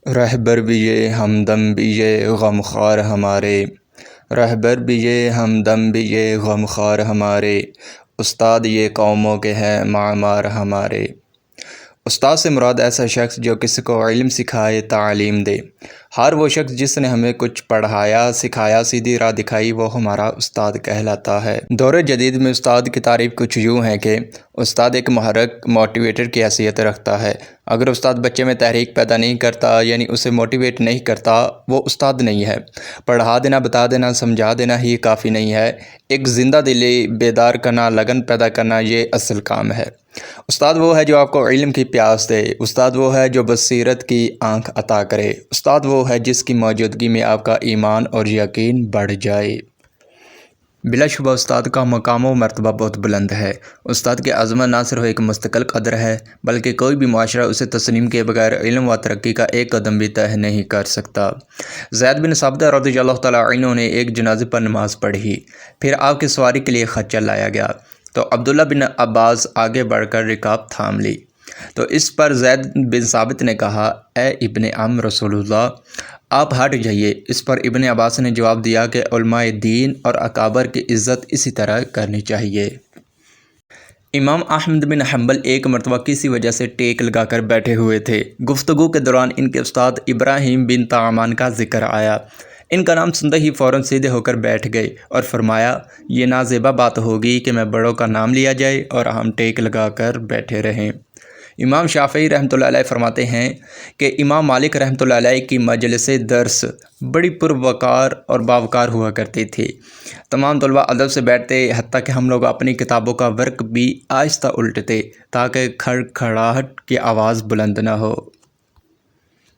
رہبر بھی یہ ہمدم بھی یہ غمخوار ہمارے، رہبر بھی یہ ہمدم بھی یہ غمخوار ہمارے، استاد یہ قوموں کے ہیں معمار ہمارے۔ استاد سے مراد ایسا شخص جو کسی کو علم سکھائے، تعلیم دے۔ ہر وہ شخص جس نے ہمیں کچھ پڑھایا، سکھایا، سیدھی راہ دکھائی، وہ ہمارا استاد کہلاتا ہے۔ دور جدید میں استاد کی تعریف کچھ یوں ہے کہ استاد ایک محرک، موٹیویٹر کی حیثیت رکھتا ہے۔ اگر استاد بچے میں تحریک پیدا نہیں کرتا، یعنی اسے موٹیویٹ نہیں کرتا، وہ استاد نہیں ہے۔ پڑھا دینا، بتا دینا، سمجھا دینا ہی کافی نہیں ہے۔ ایک زندہ دلی بیدار کرنا، لگن پیدا کرنا، یہ اصل کام ہے۔ استاد وہ ہے جو آپ کو علم کی پیاس دے۔ استاد وہ ہے جو بصیرت کی آنکھ عطا کرے۔ استاد وہ ہے جس کی موجودگی میں آپ کا ایمان اور یقین بڑھ جائے۔ بلا شبہ استاد کا مقام و مرتبہ بہت بلند ہے۔ استاد کی عظمت نہ صرف ایک مستقل قدر ہے، بلکہ کوئی بھی معاشرہ اسے تسلیم کیے بغیر علم و ترقی کا ایک قدم بھی طے نہیں کر سکتا۔ زید بن ثابت رضی اللہ تعالیٰ عنہ نے ایک جنازے پر نماز پڑھی، پھر آپ کی سواری کے لیے خچر لایا گیا تو عبداللہ بن عباس آگے بڑھ کر رکاب تھام لی، تو اس پر زید بن ثابت نے کہا، اے ابن عم رسول اللہ، آپ ہٹ جائیے۔ اس پر ابن عباس نے جواب دیا کہ علماء دین اور اکابر کی عزت اسی طرح کرنی چاہیے۔ امام احمد بن حنبل ایک مرتبہ کسی وجہ سے ٹیک لگا کر بیٹھے ہوئے تھے۔ گفتگو کے دوران ان کے استاد ابراہیم بن طعمان کا ذکر آیا۔ ان کا نام سنتے ہی فوراً سیدھے ہو کر بیٹھ گئے اور فرمایا، یہ نازیبا بات ہوگی کہ میں بڑوں کا نام لیا جائے اور ہم ٹیک لگا کر بیٹھے رہیں۔ امام شافعی رحمۃ اللہ علیہ فرماتے ہیں کہ امام مالک رحمۃ اللہ علیہ کی مجلس درس بڑی پروقار اور باوقار ہوا کرتی تھی۔ تمام طلباء ادب سے بیٹھتے، حتیٰ کہ ہم لوگ اپنی کتابوں کا ورق بھی آہستہ الٹتے تاکہ کھڑکھڑاہٹ کی آواز بلند نہ ہو۔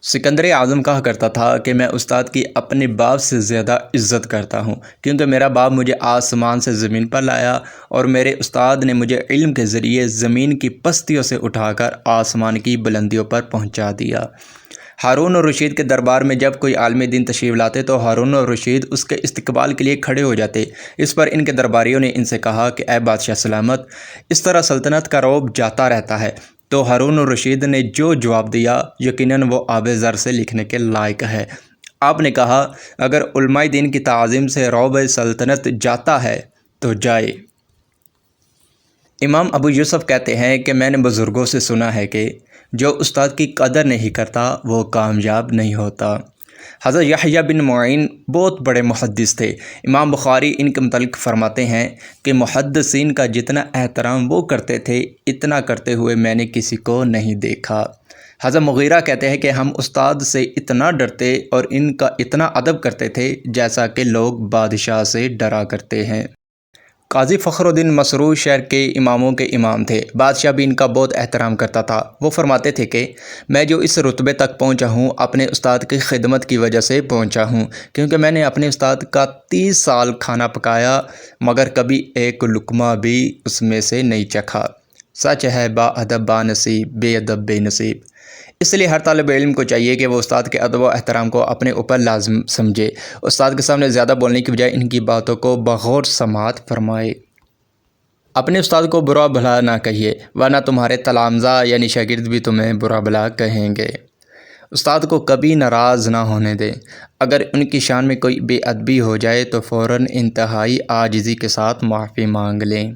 سکندر اعظم کہا کرتا تھا کہ میں استاد کی اپنے باپ سے زیادہ عزت کرتا ہوں، کیونکہ میرا باپ مجھے آسمان سے زمین پر لایا اور میرے استاد نے مجھے علم کے ذریعے زمین کی پستیوں سے اٹھا کر آسمان کی بلندیوں پر پہنچا دیا۔ ہارون الرشید کے دربار میں جب کوئی عالم دین تشریف لاتے تو ہارون الرشید اس کے استقبال کے لیے کھڑے ہو جاتے۔ اس پر ان کے درباریوں نے ان سے کہا کہ اے بادشاہ سلامت، اس طرح سلطنت کا رعب جاتا رہتا ہے۔ تو ہارون الرشید نے جو جواب دیا، یقیناً وہ آب زر سے لکھنے کے لائق ہے۔ آپ نے کہا، اگر علماء دین کی تعظیم سے رعب سلطنت جاتا ہے تو جائے۔ امام ابو یوسف کہتے ہیں کہ میں نے بزرگوں سے سنا ہے کہ جو استاد کی قدر نہیں کرتا وہ کامیاب نہیں ہوتا۔ حضرت یحییٰ بن معین بہت بڑے محدث تھے۔ امام بخاری ان کے متعلق فرماتے ہیں کہ محدثین کا جتنا احترام وہ کرتے تھے، اتنا کرتے ہوئے میں نے کسی کو نہیں دیکھا۔ حضرت مغیرہ کہتے ہیں کہ ہم استاد سے اتنا ڈرتے اور ان کا اتنا ادب کرتے تھے جیسا کہ لوگ بادشاہ سے ڈرا کرتے ہیں۔ قاضی فخر الدین مسرور شہر کے اماموں کے امام تھے۔ بادشاہ بھی ان کا بہت احترام کرتا تھا۔ وہ فرماتے تھے کہ میں جو اس رتبے تک پہنچا ہوں، اپنے استاد کی خدمت کی وجہ سے پہنچا ہوں، کیونکہ میں نے اپنے استاد کا 30 سال کھانا پکایا مگر کبھی ایک لقمہ بھی اس میں سے نہیں چکھا۔ سچ ہے، با ادب با نصیب، بے ادب بے نصیب۔ اس لیے ہر طالب علم کو چاہیے کہ وہ استاد کے ادب و احترام کو اپنے اوپر لازم سمجھے۔ استاد کے سامنے زیادہ بولنے کی بجائے ان کی باتوں کو بغور سماعت فرمائے۔ اپنے استاد کو برا بھلا نہ کہیے، ورنہ تمہارے تلامذہ یعنی شاگرد بھی تمہیں برا بھلا کہیں گے۔ استاد کو کبھی ناراض نہ ہونے دیں۔ اگر ان کی شان میں کوئی بے ادبی ہو جائے تو فوراً انتہائی عاجزی کے ساتھ معافی مانگ لیں۔